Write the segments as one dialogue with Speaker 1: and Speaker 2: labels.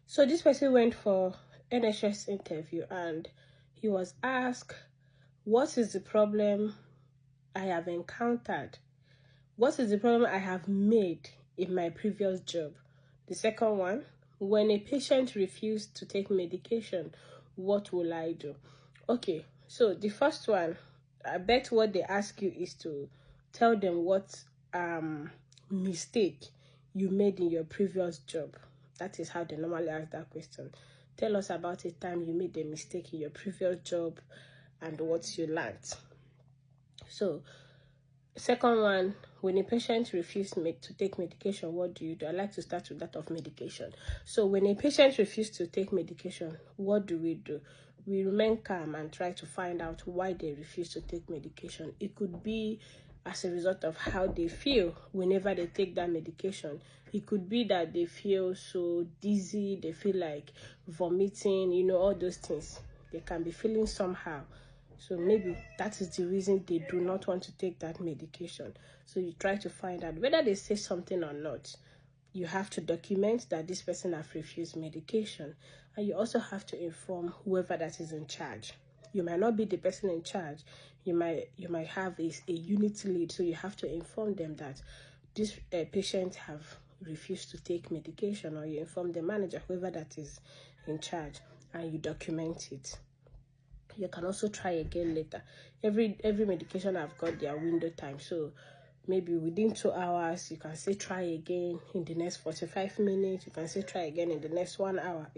Speaker 1: So this person went for NHS interview and he was asked, what is the problem I have encountered? What is the problem I have made in my previous job? The second one, when a patient refused to take medication, what will I do? Okay, so the first one, I bet what they ask you is to tell them what mistake you made in your previous job. That is how they normally ask that question. Tell us about a time you made a mistake in your previous job and what you learned. So, second one, when a patient refuses to take medication, what do you do? I like to start with that of medication. So when a patient refuses to take medication, what do? We remain calm and try to find out why they refuse to take medication. It could be as a result of how they feel whenever they take that medication. It could be that they feel so dizzy, they feel like vomiting, all those things. They can be feeling somehow. So maybe that is the reason they do not want to take that medication. So you try to find out whether they say something or not. You have to document that this person has refused medication. And you also have to inform whoever that is in charge. You might not be the person in charge. You might have a unit lead. So you have to inform them that this patient have refused to take medication, or you inform the manager, whoever that is in charge, and you document it. You can also try again later. Every medication have got their window time, so maybe within 2 hours you can say try again. In the next 45 minutes you can say try again. In the next 1 hour,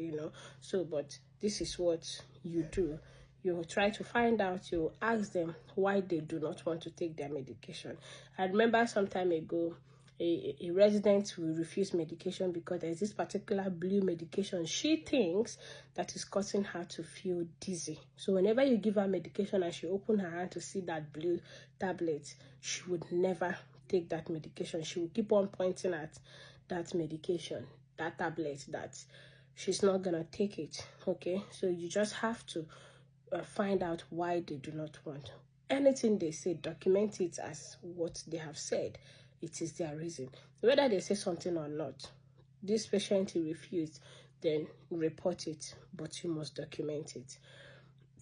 Speaker 1: so but this is what you do. You try to find out, you ask them why they do not want to take their medication. I remember some time ago, a resident will refuse medication because there's this particular blue medication she thinks that is causing her to feel dizzy. So whenever you give her medication and she open her hand to see that blue tablet, she would never take that medication. She will keep on pointing at that medication, that tablet, that she's not gonna take it. Okay, so you just have to find out why they do not want. Anything they say, document it as what they have said. It is their reason. Whether they say something or not, this patient refused, then report it, but you must document it.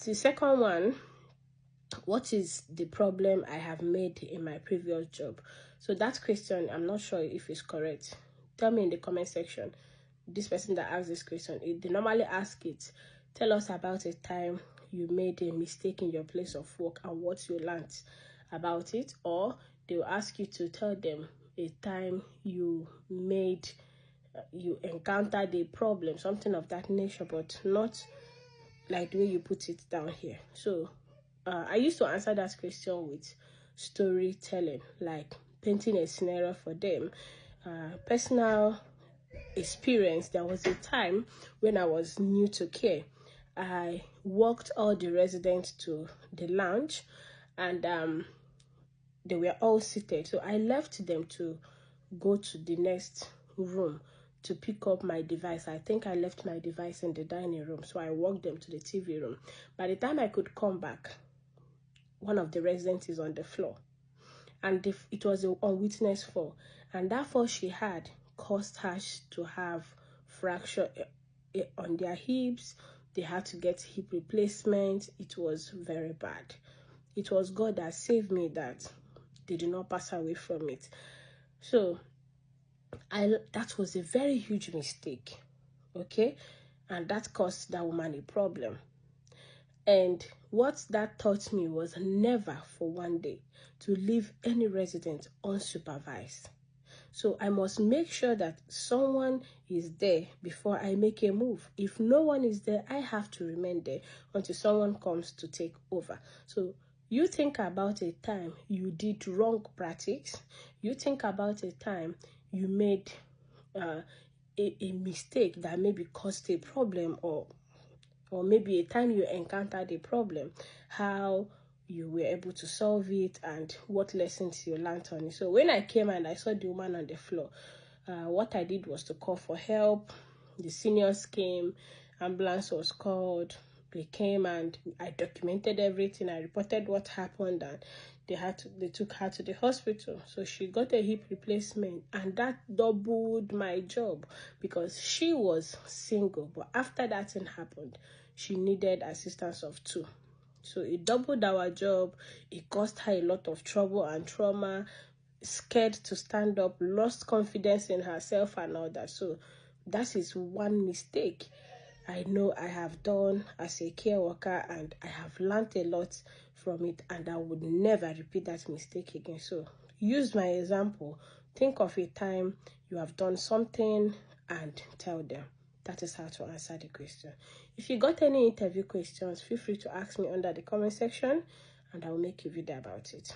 Speaker 1: The second one, what is the problem I have made in my previous job? So that question, I'm not sure if it's correct. Tell me in the comment section. This person that asked this question, they normally ask it, tell us about a time you made a mistake in your place of work and what you learned about it. Or they will ask you to tell them a time you encountered a problem, something of that nature, but not like the way you put it down here. So I used to answer that question with storytelling, like painting a scenario for them. Personal experience, there was a time when I was new to care. I walked all the residents to the lounge, and they were all seated. So I left them to go to the next room to pick up my device. I think I left my device in the dining room, so I walked them to the TV room. By the time I could come back, one of the residents is on the floor, and it was on witness fall, and that fall she had caused her to have fracture on their hips. They had to get hip replacement. It was very bad. It was God that saved me, that they did not pass away from it. So that was a very huge mistake, okay, and that caused that woman a problem. And what that taught me was never for one day to leave any resident unsupervised. So I must make sure that someone is there before I make a move. If no one is there, I have to remain there until someone comes to take over. So you think about a time you did wrong practice. You think about a time you made a mistake that maybe caused a problem, or maybe a time you encountered a problem, how you were able to solve it, and what lessons you learned on it. So when I came and I saw the woman on the floor, what I did was to call for help. The seniors came, ambulance was called, They came and I documented everything. I reported what happened, and they took her to the hospital. So she got a hip replacement, and that doubled my job because she was single. But after that thing happened, she needed assistance of 2. So it doubled our job. It caused her a lot of trouble and trauma, scared to stand up, lost confidence in herself and all that. So that is one mistake I know I have done as a care worker, and I have learned a lot from it, and I would never repeat that mistake again. So use my example. Think of a time you have done something and tell them. That is how to answer the question. If you got any interview questions, feel free to ask me under the comment section, and I will make a video about it.